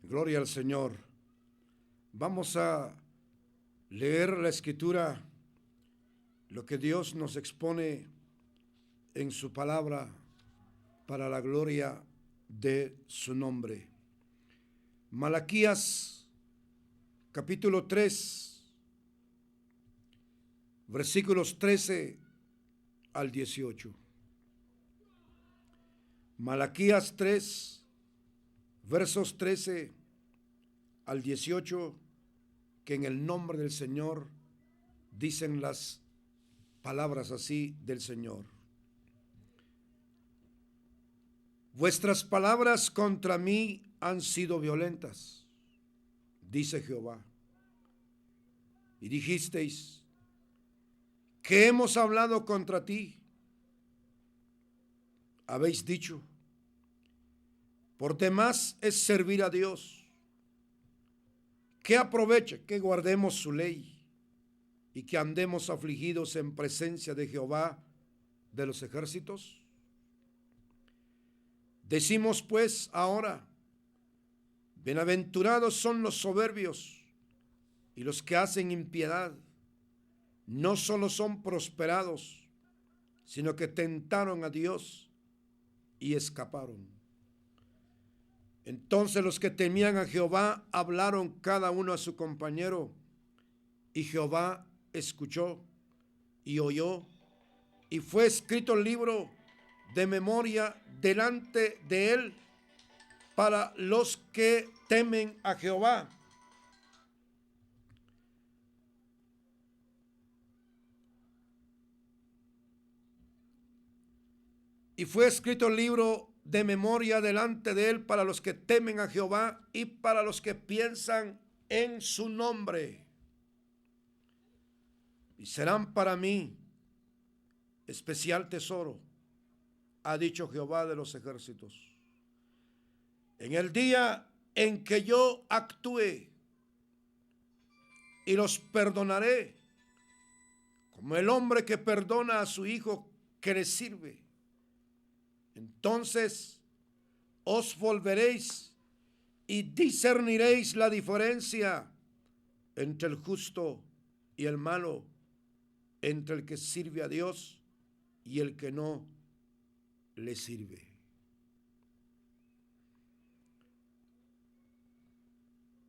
Gloria al Señor. Vamos a leer la Escritura, lo que Dios nos expone en su palabra para la gloria de su nombre. Malaquías capítulo 3, versículos 13 al 18. Malaquías 3, versos 13 al 18, que en el nombre del Señor dicen las palabras así del Señor. Vuestras palabras contra mí han sido violentas, dice Jehová. Y dijisteis, ¿qué hemos hablado contra ti? Habéis dicho, por demás es servir a Dios. ¿Qué aprovecha que guardemos su ley y que andemos afligidos en presencia de Jehová de los ejércitos? Decimos pues ahora, bienaventurados son los soberbios y los que hacen impiedad. No solo son prosperados, sino que tentaron a Dios y escaparon. Entonces los que temían a Jehová hablaron cada uno a su compañero, y Jehová escuchó y oyó, y fue escrito el libro de memoria delante de él para los que temen a Jehová. Y fue escrito el libro de memoria delante de él para los que temen a Jehová y para los que piensan en su nombre. Y serán para mí especial tesoro, ha dicho Jehová de los ejércitos. En el día en que yo actúe y los perdonaré, como el hombre que perdona a su hijo que le sirve. Entonces os volveréis y discerniréis la diferencia entre el justo y el malo, entre el que sirve a Dios y el que no le sirve.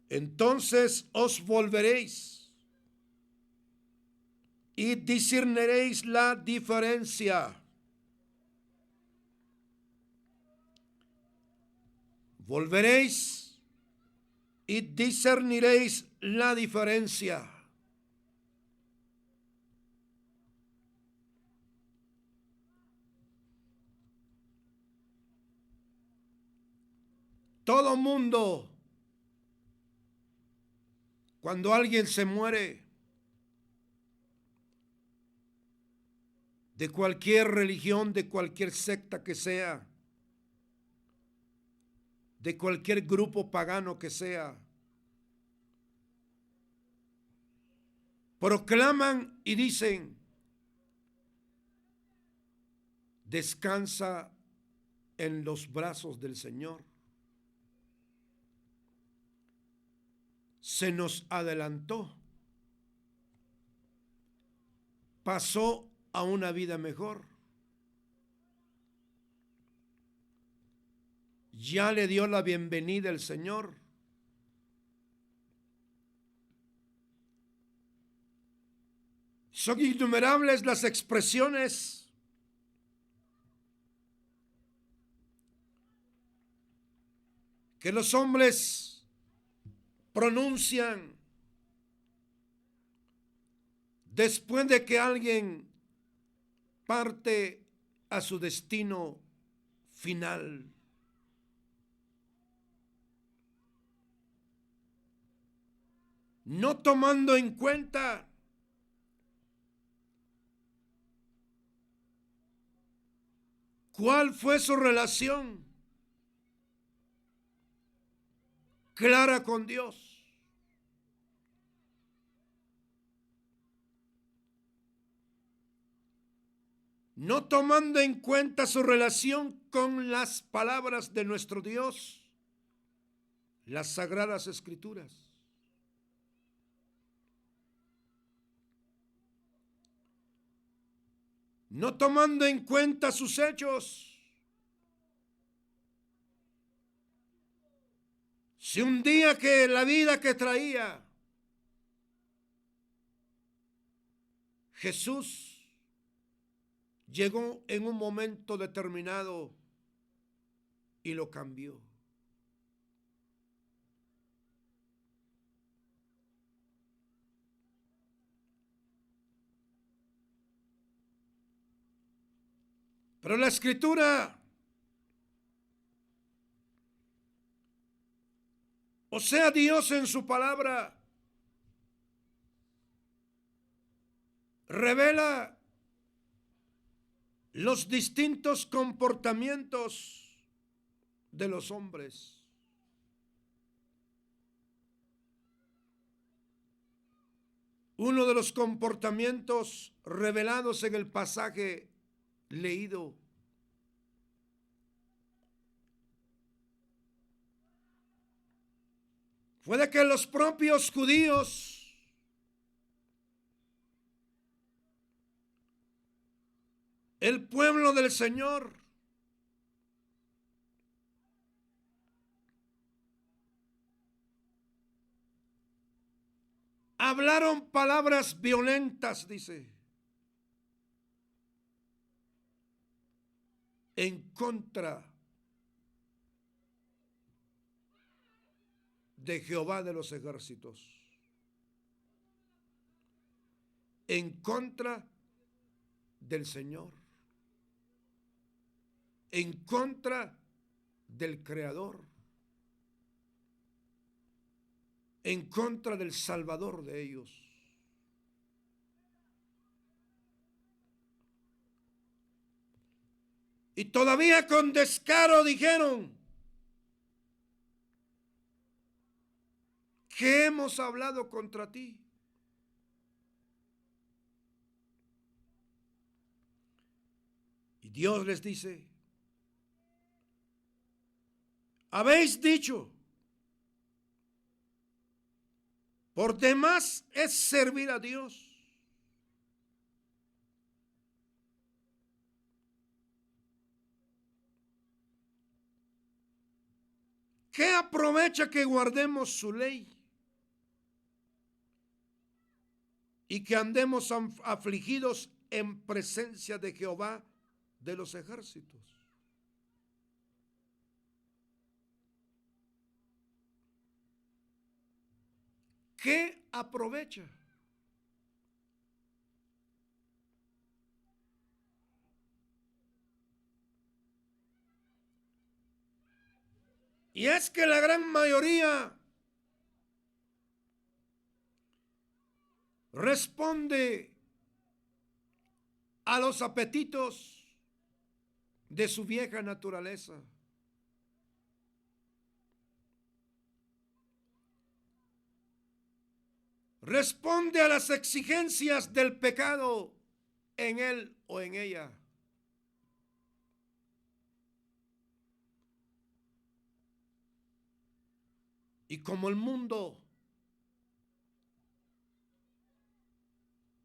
Entonces os volveréis y discerniréis la diferencia. Volveréis y discerniréis la diferencia. Todo mundo, cuando alguien se muere, de cualquier religión, de cualquier secta que sea, de cualquier grupo pagano que sea, proclaman y dicen, descansa en los brazos del Señor. Se nos adelantó, pasó a una vida mejor. Ya le dio la bienvenida el Señor. Son innumerables las expresiones que los hombres pronuncian después de que alguien parte a su destino final. No tomando en cuenta cuál fue su relación clara con Dios. No tomando en cuenta su relación con las palabras de nuestro Dios, las Sagradas Escrituras. No tomando en cuenta sus hechos. Si un día que la vida que traía Jesús llegó en un momento determinado y lo cambió. Pero la Escritura, o sea, Dios en su palabra, revela los distintos comportamientos de los hombres. Uno de los comportamientos revelados en el pasaje leído fue de que los propios judíos el pueblo del Señor hablaron palabras violentas, dice, en contra de Jehová de los ejércitos, en contra del Señor, en contra del Creador, en contra del Salvador de ellos. Y todavía con descaro dijeron que hemos hablado contra ti. Y Dios les dice, habéis dicho, por demás es servir a Dios. ¿Qué aprovecha que guardemos su ley y que andemos afligidos en presencia de Jehová de los ejércitos? ¿Qué aprovecha? Y es que la gran mayoría responde a los apetitos de su vieja naturaleza. Responde a las exigencias del pecado en él o en ella. Y como el mundo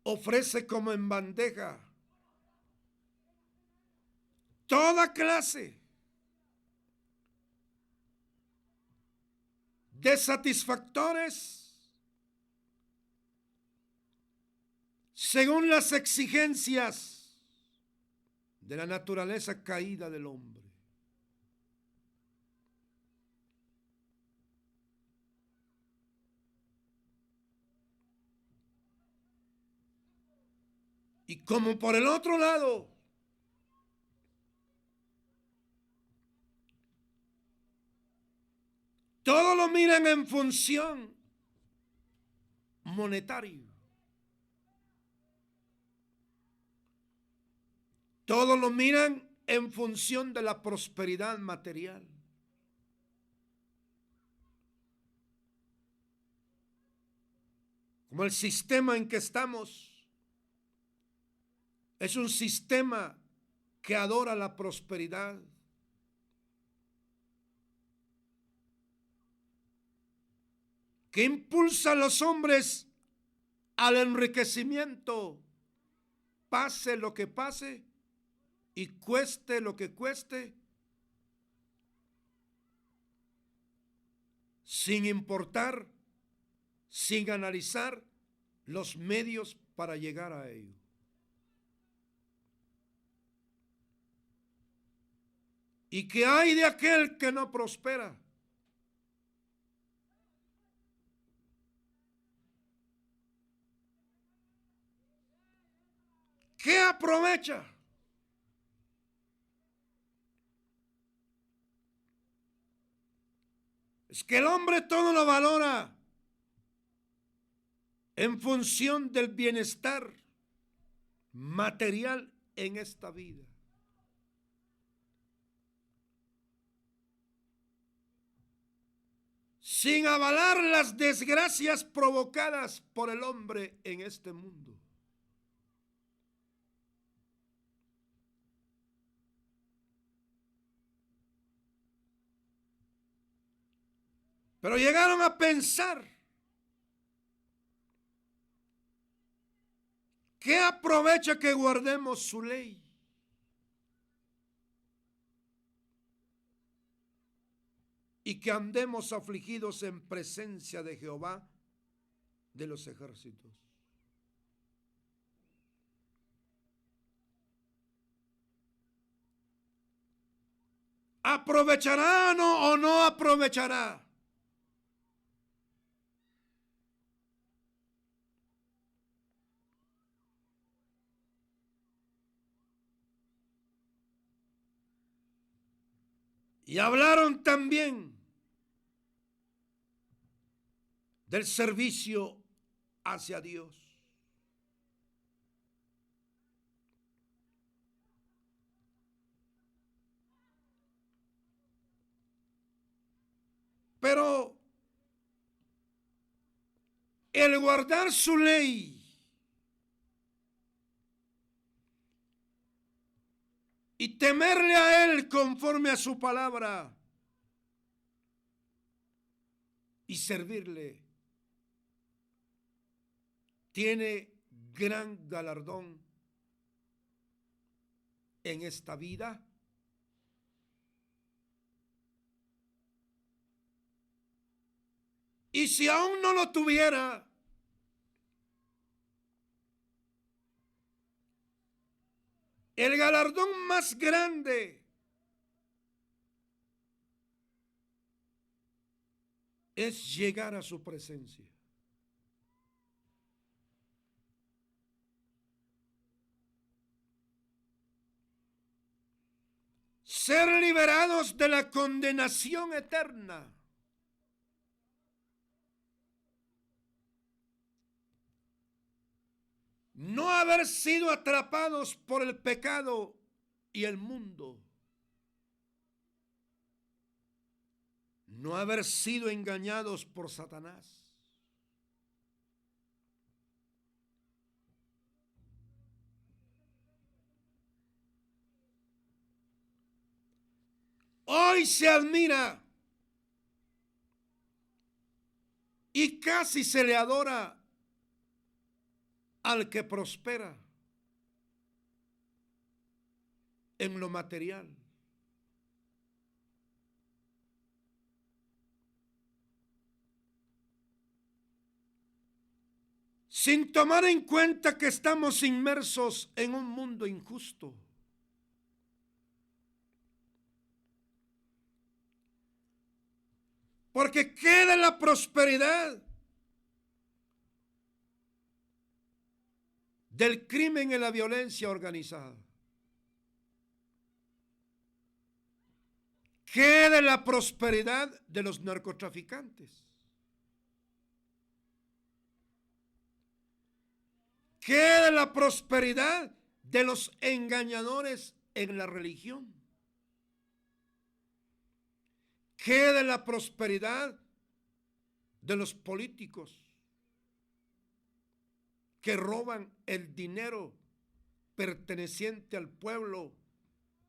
ofrece como en bandeja toda clase de satisfactores según las exigencias de la naturaleza caída del hombre. Y como por el otro lado, todo lo miran en función monetaria. Todo lo miran en función de la prosperidad material. Como el sistema en que estamos es un sistema que adora la prosperidad. que impulsa a los hombres al enriquecimiento, pase lo que pase y cueste lo que cueste, sin importar, sin analizar los medios para llegar a ello. ¿Y qué hay de aquel que no prospera? ¿Qué aprovecha? Es que el hombre todo lo valora en función del bienestar material en esta vida. Sin avalar las desgracias provocadas por el hombre en este mundo. Pero llegaron a pensar, ¿qué aprovecha que guardemos su ley? Y que andemos afligidos en presencia de Jehová de los ejércitos. ¿Aprovechará o no aprovechará? Y hablaron también del servicio hacia Dios. Pero el guardar su ley y temerle a Él conforme a su palabra y servirle, tiene gran galardón en esta vida. Y si aún no lo tuviera, el galardón más grande es llegar a su presencia. Ser liberados de la condenación eterna. No haber sido atrapados por el pecado y el mundo. No haber sido engañados por Satanás. Hoy se admira y casi se le adora al que prospera en lo material. Sin tomar en cuenta que estamos inmersos en un mundo injusto. Porque queda la prosperidad del crimen y la violencia organizada. Queda la prosperidad de los narcotraficantes. Queda la prosperidad de los engañadores en la religión. Queda la prosperidad de los políticos que roban el dinero perteneciente al pueblo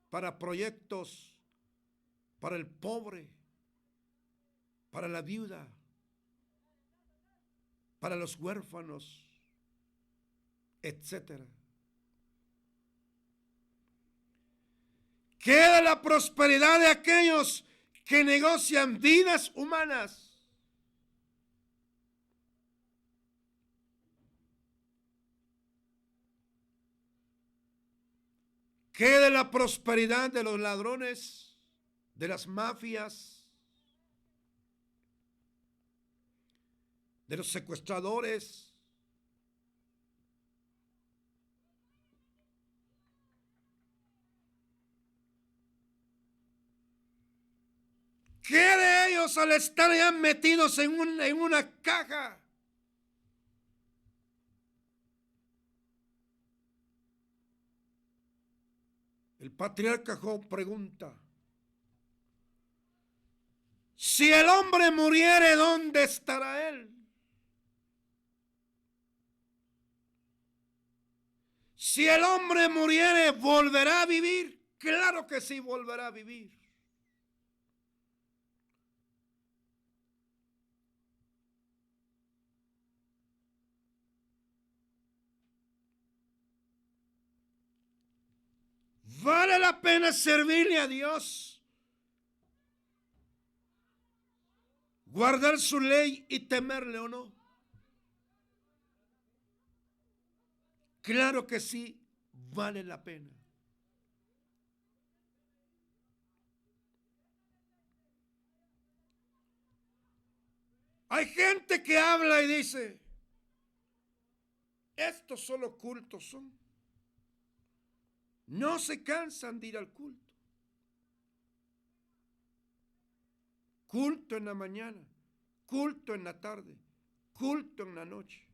para proyectos para el pobre, para la viuda, para los huérfanos, etcétera. ¿Qué de la prosperidad de aquellos que negocian vidas humanas? ¿Qué de la prosperidad de los ladrones, de las mafias, de los secuestradores? ¿Qué de ellos al estar ya metidos en una caja? El patriarca Job pregunta: si el hombre muriere, ¿dónde estará él? Si el hombre muriere, ¿volverá a vivir? Claro que sí, volverá a vivir. ¿Vale la pena servirle a Dios, guardar su ley y temerle o no? Claro que sí, vale la pena. Hay gente que habla y dice: estos solo cultos son. No se cansan de ir al culto. Culto en la mañana, culto en la tarde, culto en la noche.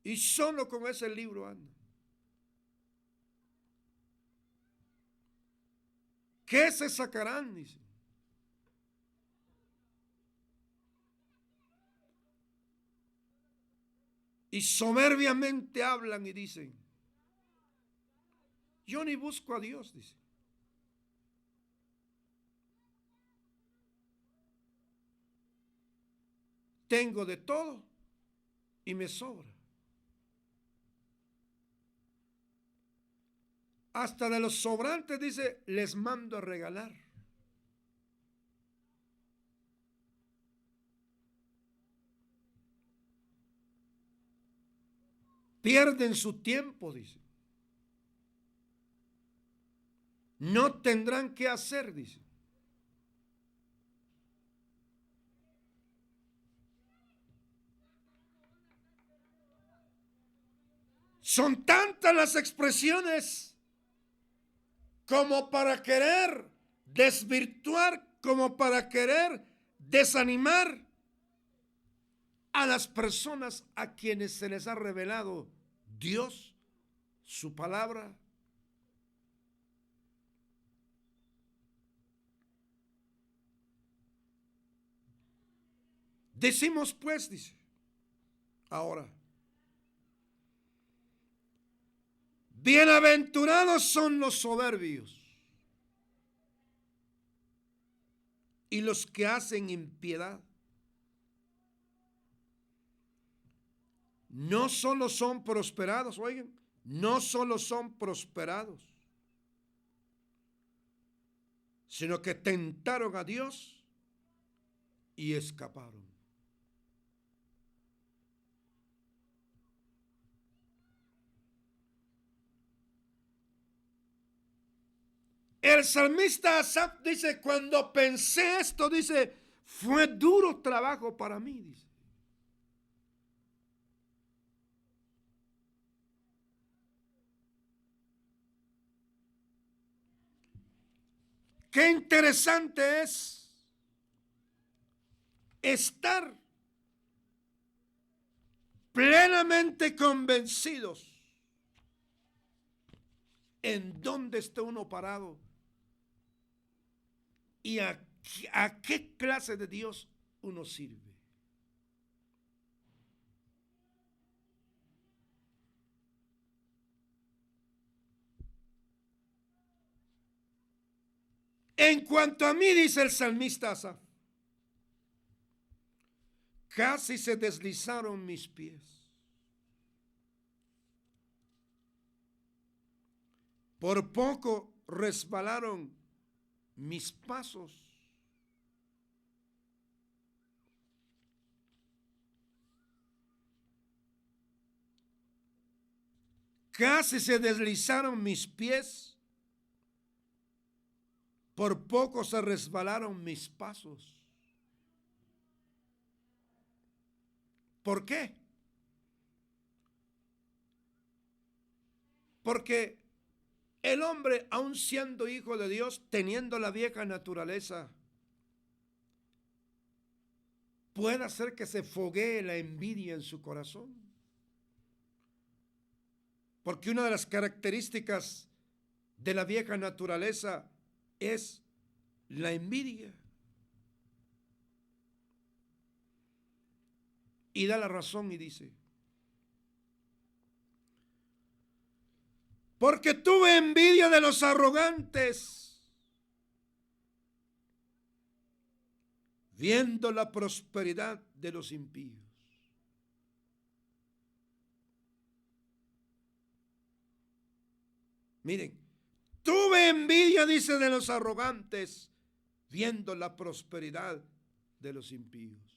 Y solo con ese libro andan. ¿Qué se sacarán? Dice. Y soberbiamente hablan y dicen: yo ni busco a Dios, dice. Tengo de todo y me sobra. Hasta de los sobrantes, dice, les mando a regalar. Pierden su tiempo, dice. No tendrán qué hacer, dice. Son tantas las expresiones como para querer desvirtuar, como para querer desanimar a las personas a quienes se les ha revelado Dios, su palabra. Decimos pues, dice, ahora, bienaventurados son los soberbios y los que hacen impiedad. No solo son prosperados, oigan, no solo son prosperados, sino que tentaron a Dios y escaparon. El salmista Asaf dice: cuando pensé esto, dice, fue duro trabajo para mí, dice. Qué interesante es estar plenamente convencidos en dónde está uno parado y a qué clase de Dios uno sirve. En cuanto a mí, dice el salmista Asaf, Casi se deslizaron mis pies. Por poco resbalaron mis pasos. Casi se deslizaron mis pies. Por poco se resbalaron mis pasos. ¿Por qué? Porque el hombre, aun siendo hijo de Dios, teniendo la vieja naturaleza, puede hacer que se foguee la envidia en su corazón. Porque una de las características de la vieja naturaleza es la envidia. Y da la razón y dice: porque tuve envidia de los arrogantes, viendo la prosperidad de los impíos. Miren, tuve envidia, dice, de los arrogantes, viendo la prosperidad de los impíos.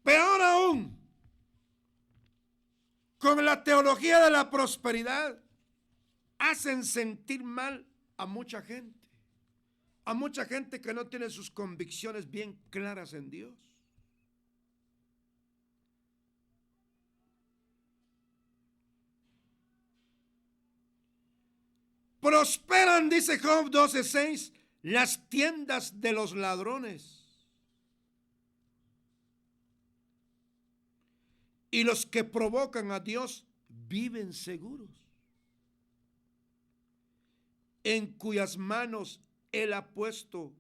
Peor aún, con la teología de la prosperidad, hacen sentir mal a mucha gente. A mucha gente que no tiene sus convicciones bien claras en Dios. Prosperan, dice Job 12:6, las tiendas de los ladrones. Y los que provocan a Dios viven seguros, en cuyas manos Él ha puesto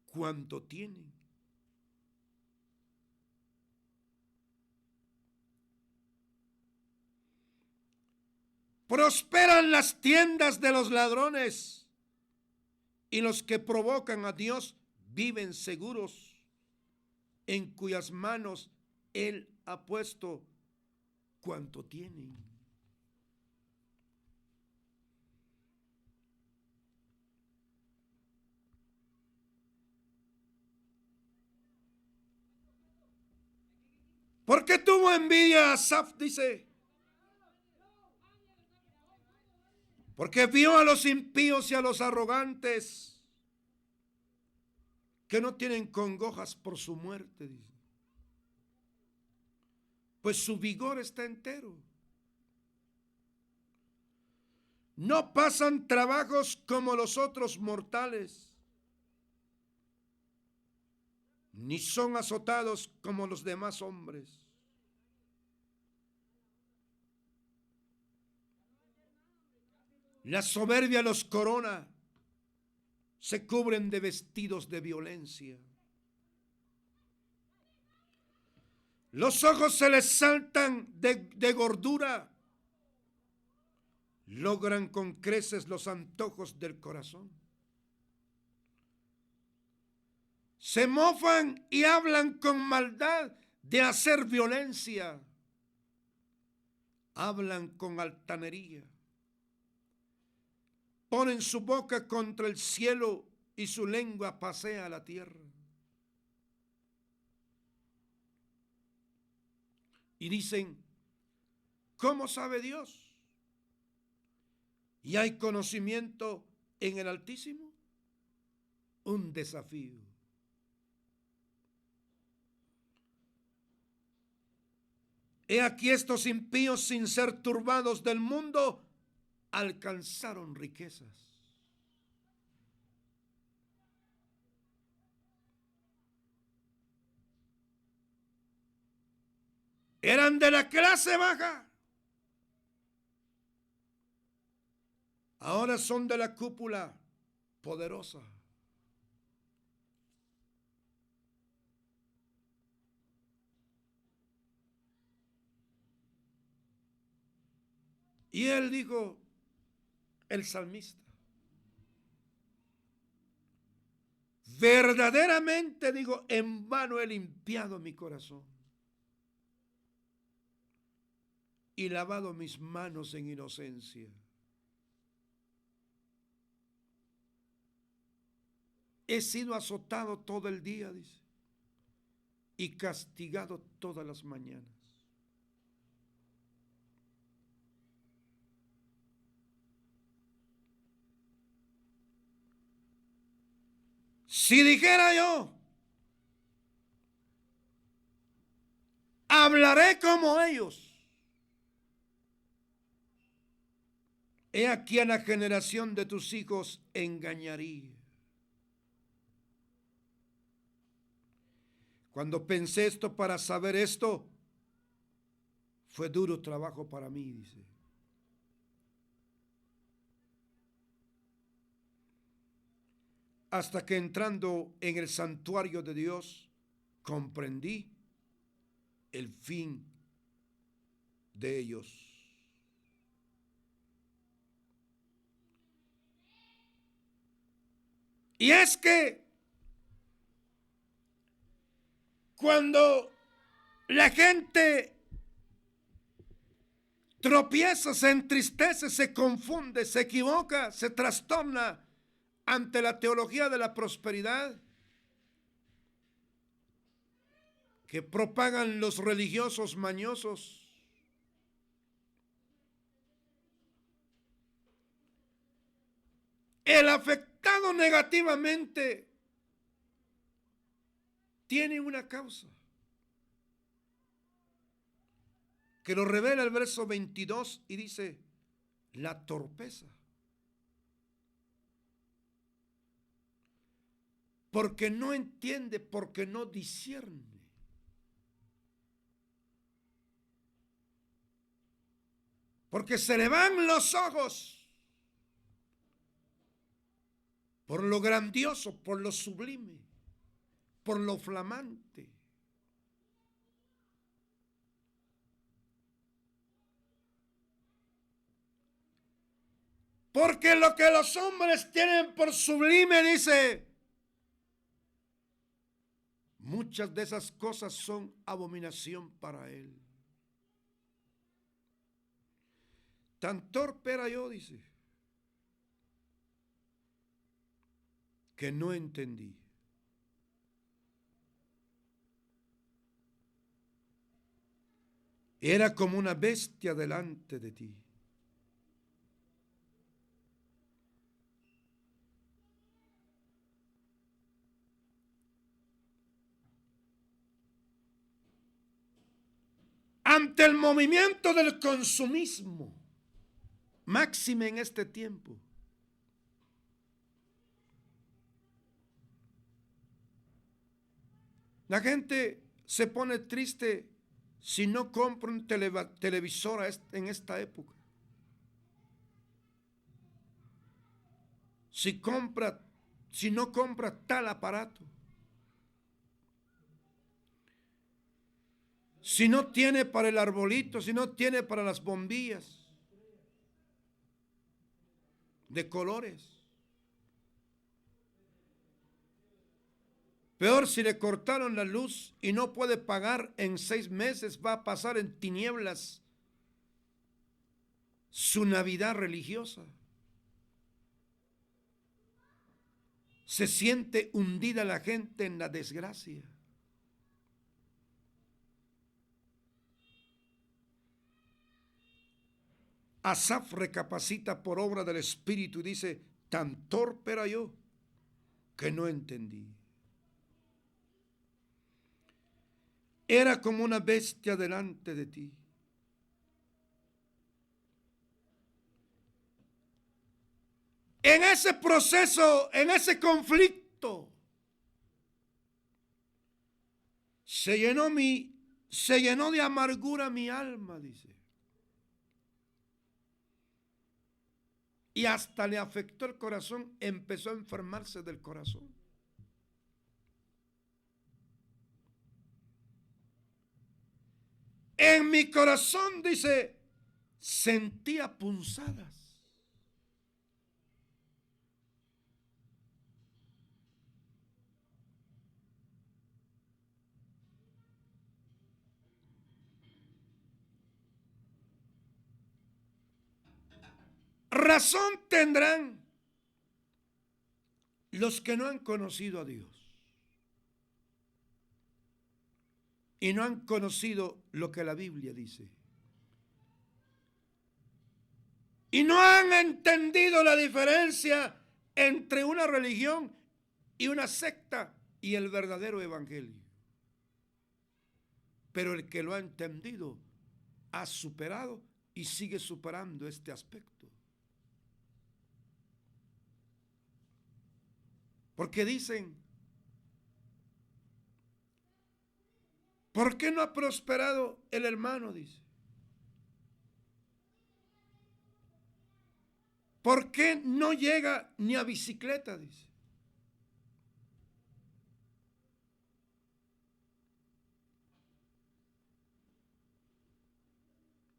cuanto tienen. Prosperan las tiendas de los ladrones, y los que provocan a Dios viven seguros, en cuyas manos Él ha puesto cuanto tienen. ¿Por qué tuvo envidia Asaf? Dice: porque vio a los impíos y a los arrogantes que no tienen congojas por su muerte, dice. Pues su vigor está entero. No pasan trabajos como los otros mortales, ni son azotados como los demás hombres. La soberbia los corona, se cubren de vestidos de violencia. Los ojos se les saltan de gordura, logran con creces los antojos del corazón. Se mofan y hablan con maldad de hacer violencia. Hablan con altanería. Ponen su boca contra el cielo y su lengua pasea la tierra. Y dicen: ¿cómo sabe Dios? ¿Y hay conocimiento en el Altísimo? Un desafío. He aquí estos impíos, sin ser turbados del mundo, alcanzaron riquezas. Eran de la clase baja. Ahora son de la cúpula poderosa. Y él dijo, el salmista: verdaderamente digo, en vano he limpiado mi corazón y lavado mis manos en inocencia. He sido azotado todo el día, dice, y castigado todas las mañanas. Si dijera yo, hablaré como ellos. He aquí a la generación de tus hijos engañaría. Cuando pensé esto para saber esto, fue duro trabajo para mí, dice. Hasta que entrando en el santuario de Dios, comprendí el fin de ellos. Y es que cuando la gente tropieza, se entristece, se confunde, se equivoca, se trastorna ante la teología de la prosperidad que propagan los religiosos mañosos, el afectado negativamente tiene una causa que lo revela el verso 22 y dice, la torpeza. Porque no entiende, porque no discierne. Porque se le van los ojos por lo grandioso, por lo sublime, por lo flamante. Porque lo que los hombres tienen por sublime, dice, muchas de esas cosas son abominación para él. Tan torpe era yo, dice, que no entendí. Era como una bestia delante de ti. Ante el movimiento del consumismo, máxime en este tiempo, la gente se pone triste si no compra un televisor en esta época. Si no compra tal aparato. Si no tiene para el arbolito, si no tiene para las bombillas de colores. Peor si le cortaron la luz y no puede pagar en 6 meses, va a pasar en tinieblas su Navidad religiosa. Se siente hundida la gente en la desgracia. Asaf recapacita por obra del Espíritu y dice, tan torpe era yo que no entendí. Era como una bestia delante de ti. En ese proceso, en ese conflicto, se llenó de amargura mi alma, dice. Y hasta le afectó el corazón, empezó a enfermarse del corazón. En mi corazón, dice, sentía punzadas. Razón tendrán los que no han conocido a Dios y no han conocido lo que la Biblia dice. Y no han entendido la diferencia entre una religión y una secta y el verdadero evangelio. Pero el que lo ha entendido ha superado y sigue superando este aspecto. Porque dicen, ¿por qué no ha prosperado el hermano? Dice. ¿Por qué no llega ni a bicicleta? Dice.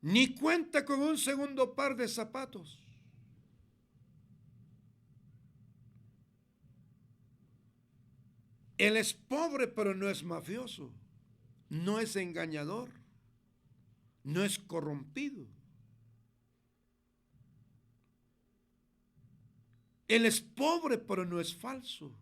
Ni cuenta con un segundo par de zapatos. Él es pobre, pero no es mafioso, no es engañador, no es corrompido. Él es pobre, pero no es falso.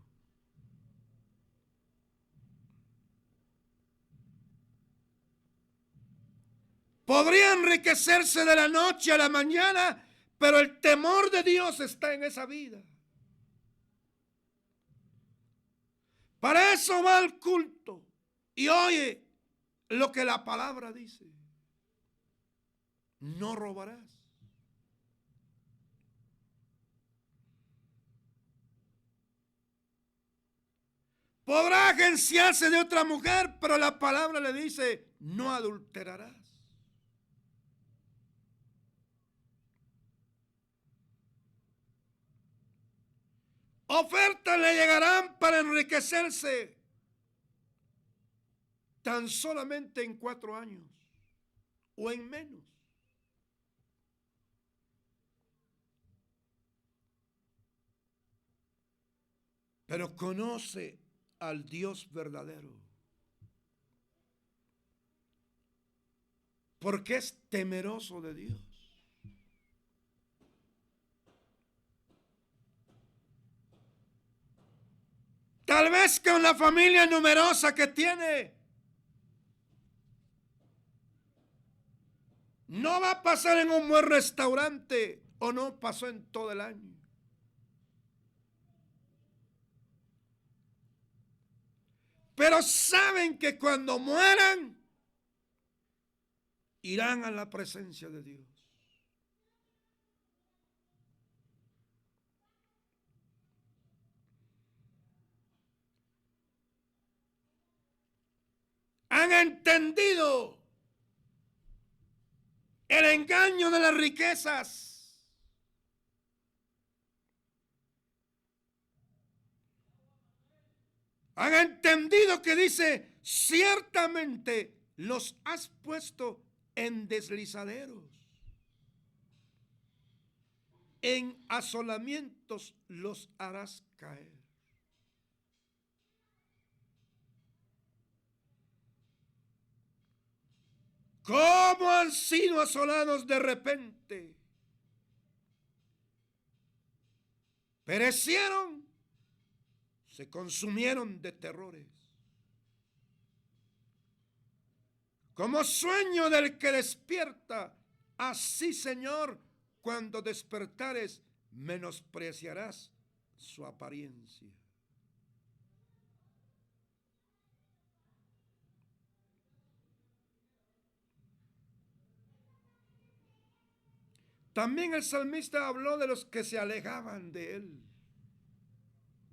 Podría enriquecerse de la noche a la mañana, pero el temor de Dios está en esa vida. Para eso va al culto y oye lo que la palabra dice. No robarás. Podrá agenciarse de otra mujer, pero la palabra le dice, no adulterarás. Ofertas le llegarán para enriquecerse tan solamente en 4 años o en menos. Pero conoce al Dios verdadero, porque es temeroso de Dios. Tal vez con la familia numerosa que tiene, no va a pasar en un buen restaurante o no pasó en todo el año. Pero saben que cuando mueran, irán a la presencia de Dios. Han entendido el engaño de las riquezas. Han entendido que dice, ciertamente los has puesto en deslizaderos, en asolamientos los harás caer. ¿Cómo han sido asolados de repente? Perecieron, se consumieron de terrores. Como sueño del que despierta, así, Señor, cuando despertares, menospreciarás su apariencia. También el salmista habló de los que se alejaban de él,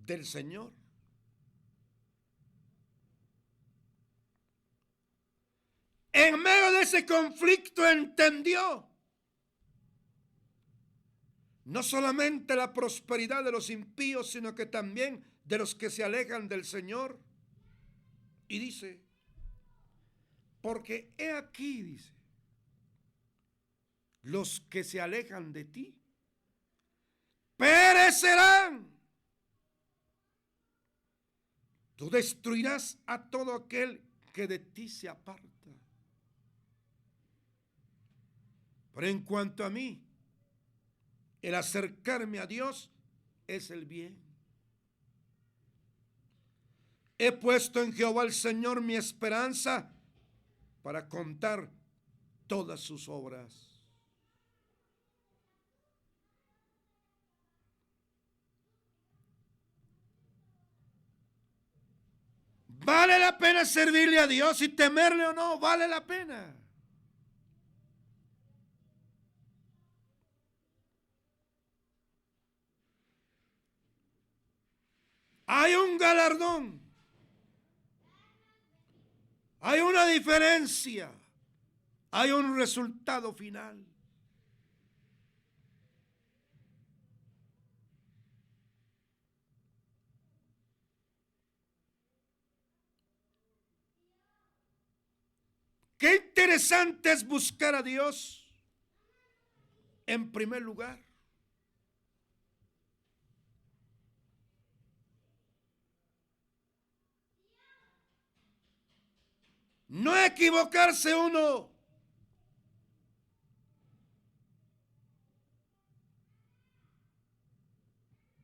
del Señor. En medio de ese conflicto entendió no solamente la prosperidad de los impíos, sino que también de los que se alejan del Señor. Y dice, porque he aquí, dice, los que se alejan de ti perecerán. Tú destruirás a todo aquel que de ti se aparta. Pero en cuanto a mí, El acercarme a Dios es el bien. He puesto en Jehová el Señor mi esperanza para contar todas sus obras. ¿Vale la pena servirle a Dios y temerle o no? Vale la pena. Hay un galardón. Hay una diferencia. Hay un resultado final. Qué interesante es buscar a Dios en primer lugar. No equivocarse uno.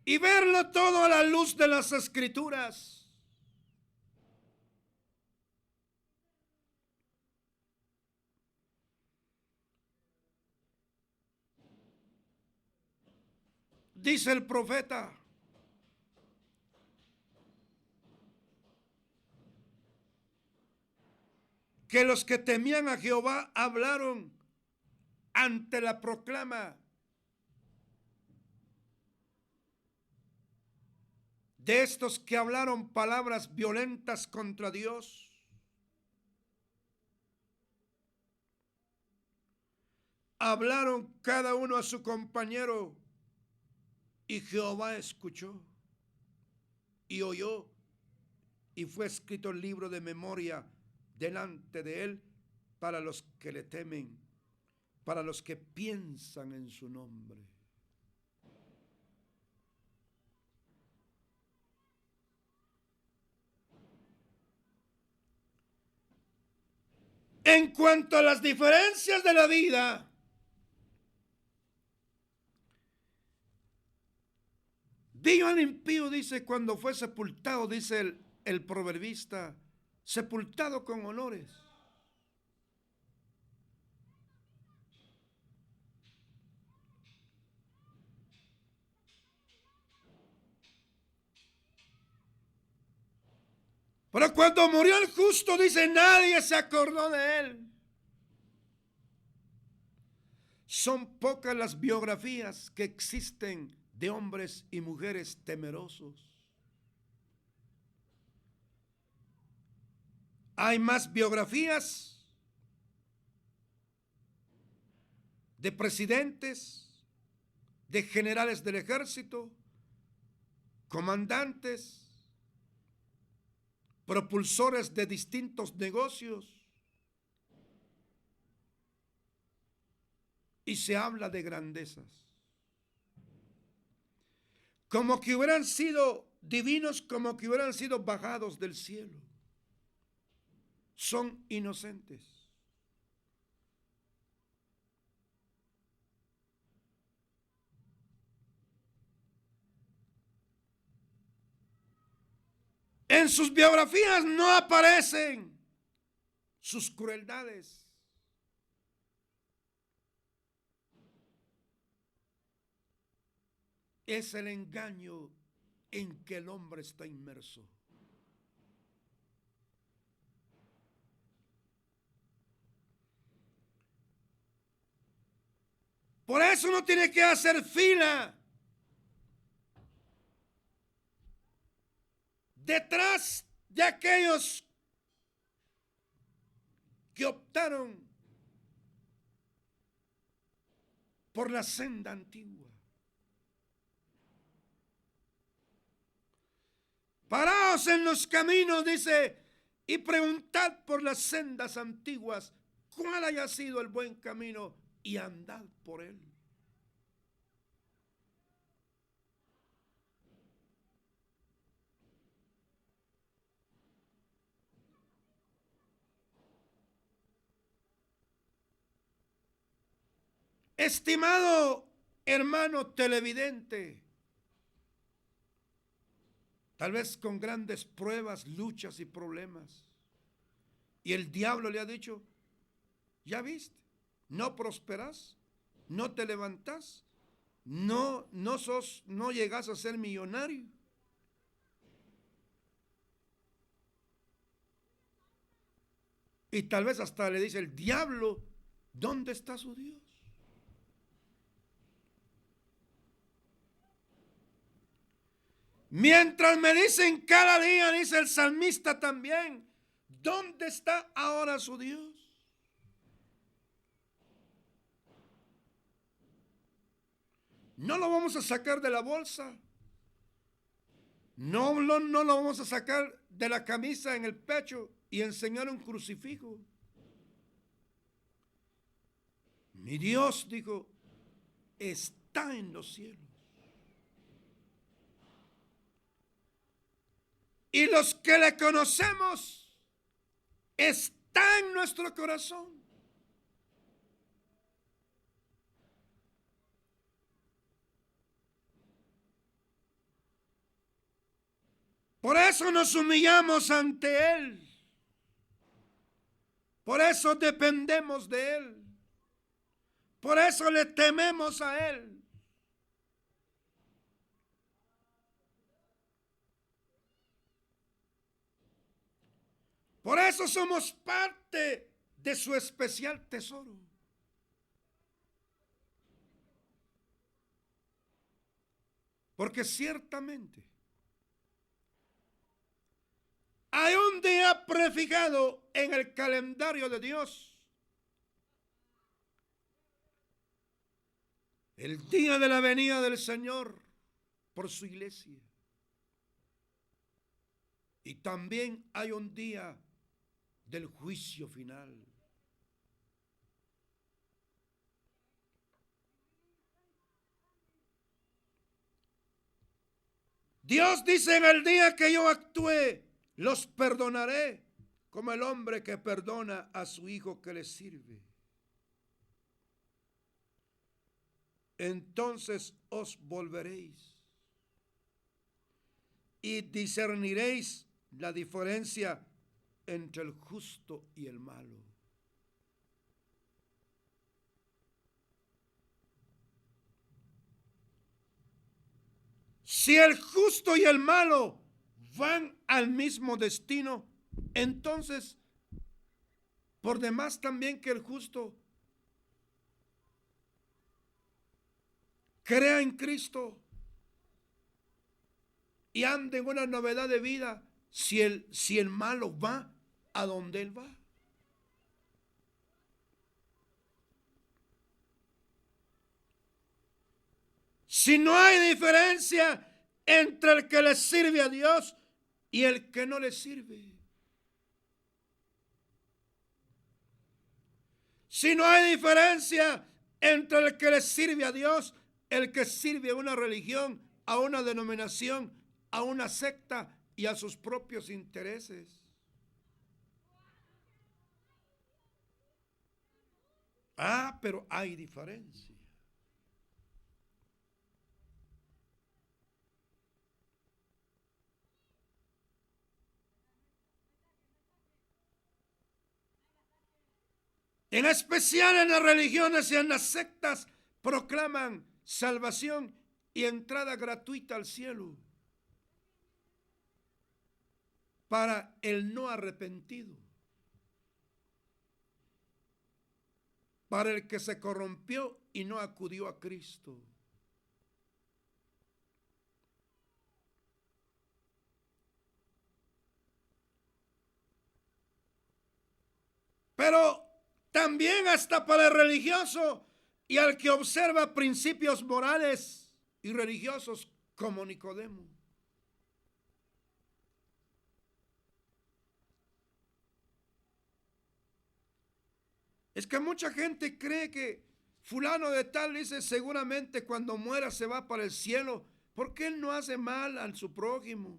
Y verlo todo a la luz de las Escrituras. Dice el profeta que los que temían a Jehová hablaron ante la proclama de estos que hablaron palabras violentas contra Dios. Hablaron cada uno a su compañero y Jehová escuchó y oyó y fue escrito el libro de memoria delante de él para los que le temen, para los que piensan en su nombre. En cuanto a las diferencias de la vida, dijo al impío, dice, cuando fue sepultado, dice el proverbista, sepultado con honores. Pero cuando murió el justo, dice, nadie se acordó de él. Son pocas las biografías que existen de hombres y mujeres temerosos. Hay más biografías de presidentes, de generales del ejército, comandantes, propulsores de distintos negocios. Y se habla de grandezas. Como que hubieran sido divinos, como que hubieran sido bajados del cielo. Son inocentes. En sus biografías no aparecen sus crueldades. Es el engaño en que el hombre está inmerso. Por eso uno tiene que hacer fila detrás de aquellos que optaron por la senda antigua. Paraos en los caminos, dice, y preguntad por las sendas antiguas cuál haya sido el buen camino y andad por él. Estimado hermano televidente, tal vez con grandes pruebas, luchas y problemas, y el diablo le ha dicho, ya viste, no prosperas, no te levantas, no llegas a ser millonario. Y tal vez hasta le dice el diablo, ¿dónde está su Dios? Mientras me dicen cada día, dice el salmista también, ¿dónde está ahora su Dios? No lo vamos a sacar de la bolsa. No lo vamos a sacar de la camisa en el pecho y enseñar un crucifijo. Mi Dios, dijo, está en los cielos. Y los que le conocemos, está en nuestro corazón. Por eso nos humillamos ante Él. Por eso dependemos de Él. Por eso le tememos a Él. Por eso somos parte de su especial tesoro. Porque ciertamente hay un día prefijado en el calendario de Dios. El día de la venida del Señor por su iglesia. Y también hay un día del juicio final. Dios dice, en el día que yo actúe, los perdonaré como el hombre que perdona a su hijo que le sirve. Entonces os volveréis y discerniréis la diferencia entre el justo y el malo. Si el justo y el malo van al mismo destino, entonces, por demás también que el justo crea en Cristo y ande en una novedad de vida, si el malo va a donde él va. Si no hay diferencia entre el que le sirve a Dios y el que no le sirve. Si no hay diferencia entre el que le sirve a Dios, el que sirve a una religión, a una denominación, a una secta y a sus propios intereses. Ah, pero hay diferencia. En especial en las religiones y en las sectas proclaman salvación y entrada gratuita al cielo para el no arrepentido, para el que se corrompió y no acudió a Cristo. Pero también hasta para el religioso y al que observa principios morales y religiosos como Nicodemo. Es que mucha gente cree que fulano de tal, dice, seguramente cuando muera se va para el cielo, porque él no hace mal a su prójimo.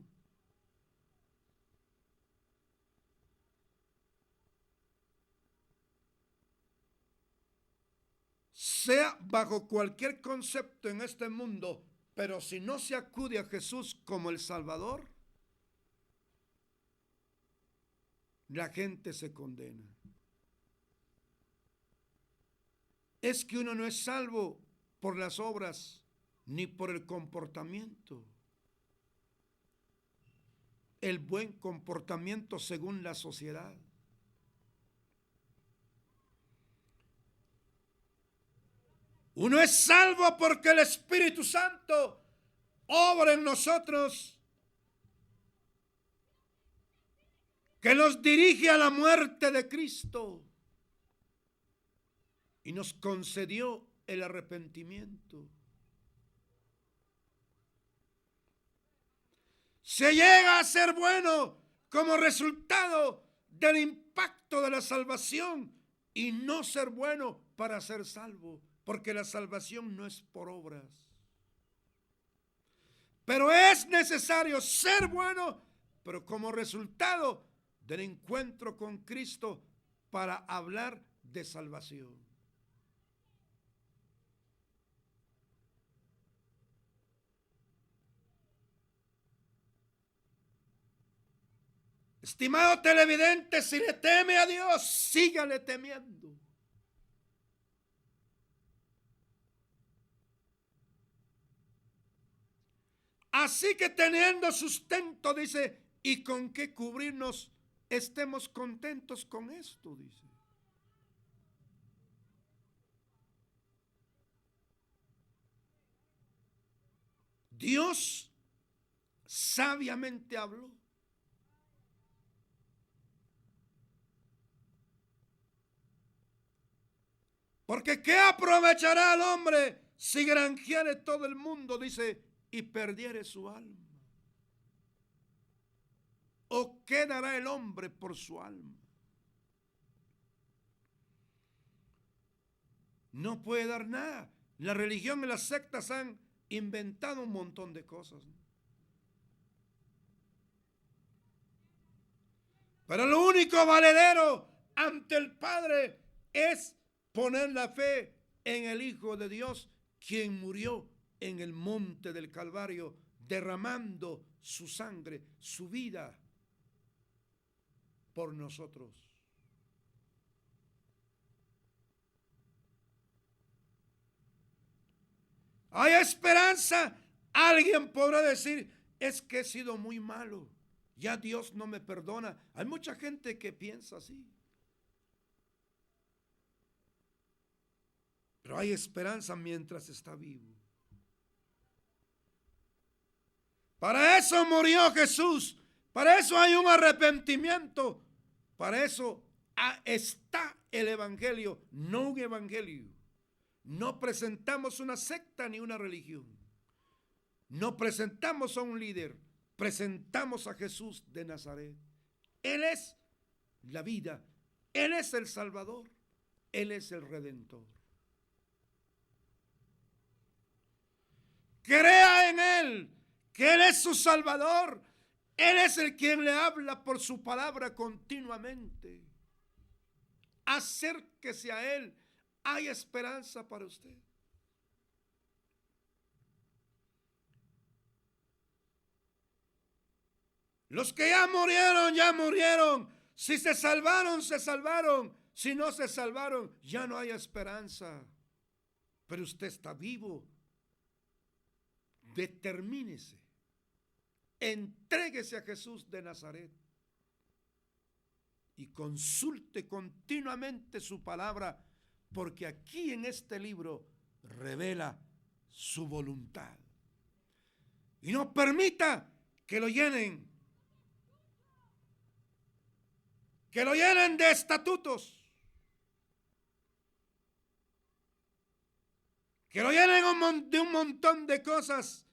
sea bajo cualquier concepto en este mundo, pero si no se acude a Jesús como el Salvador, la gente se condena. Es que uno no es salvo por las obras ni por el comportamiento. El buen comportamiento según la sociedad. Uno es salvo porque el Espíritu Santo obra en nosotros, que nos dirige a la muerte de Cristo y nos concedió el arrepentimiento. Se llega a ser bueno como resultado del impacto de la salvación y no ser bueno para ser salvo, porque la salvación no es por obras. Pero es necesario ser bueno, pero como resultado del encuentro con Cristo para hablar de salvación. Estimado televidente, si le teme a Dios, sígale temiendo. Así que teniendo sustento, dice, ¿y con qué cubrirnos? Estemos contentos con esto, dice. Dios sabiamente habló. Porque ¿qué aprovechará al hombre si granjeare todo el mundo, dice, y perdiere su alma? ¿O qué dará el hombre por su alma? No puede dar nada. La religión y las sectas han inventado un montón de cosas. Pero lo único valedero ante el Padre es poner la fe en el Hijo de Dios, quien murió en el monte del Calvario, derramando su sangre, su vida por nosotros. Hay esperanza. Alguien podrá decir, es que he sido muy malo, ya Dios no me perdona. Hay mucha gente que piensa así. Pero hay esperanza mientras está vivo. Para eso murió Jesús. Para eso hay un arrepentimiento. Para eso está el evangelio, no un evangelio. No presentamos una secta ni una religión. No presentamos a un líder. Presentamos a Jesús de Nazaret. Él es la vida. Él es el Salvador. Él es el Redentor. Crea en Él, que Él es su Salvador. Él es el quien le habla por su palabra continuamente. Acérquese a Él. Hay esperanza para usted. Los que ya murieron, ya murieron. Si se salvaron, se salvaron. Si no se salvaron, ya no hay esperanza. Pero usted está vivo. Determínese. Entréguese a Jesús de Nazaret. Y consulte continuamente su palabra, porque aquí en este libro revela su voluntad. Y no permita que lo llenen de estatutos, que lo llenen de un montón de cosas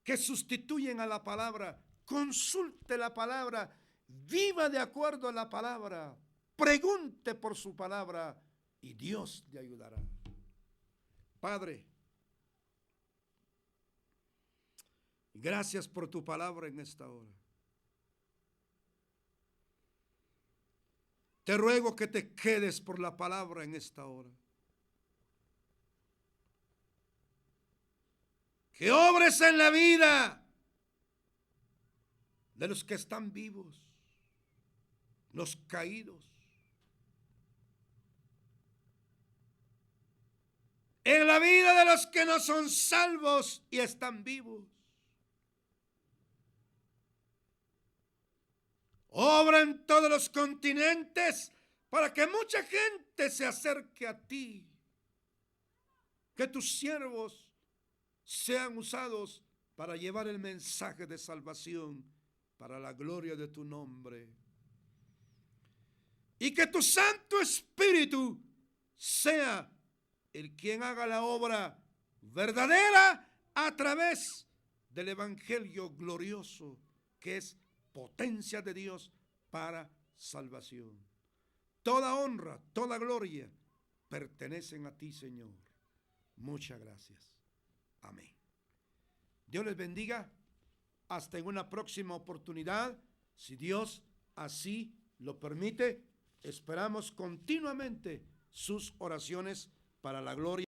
que sustituyen a la palabra. Consulte la palabra, viva de acuerdo a la palabra, pregunte por su palabra y Dios le ayudará. Padre, gracias por tu palabra en esta hora. Te ruego que te quedes por la palabra en esta hora. que obres en la vida de los que están vivos, los caídos, en la vida de los que no son salvos y están vivos. Obra en todos los continentes para que mucha gente se acerque a ti. Que tus siervos sean usados para llevar el mensaje de salvación para la gloria de tu nombre. Y que tu Santo Espíritu sea el quien haga la obra verdadera a través del Evangelio glorioso, que es potencia de Dios para salvación. Toda honra, toda gloria pertenecen a ti, Señor. Muchas gracias. Amén. Dios les bendiga. Hasta en una próxima oportunidad, si Dios así lo permite. Esperamos continuamente sus oraciones para la gloria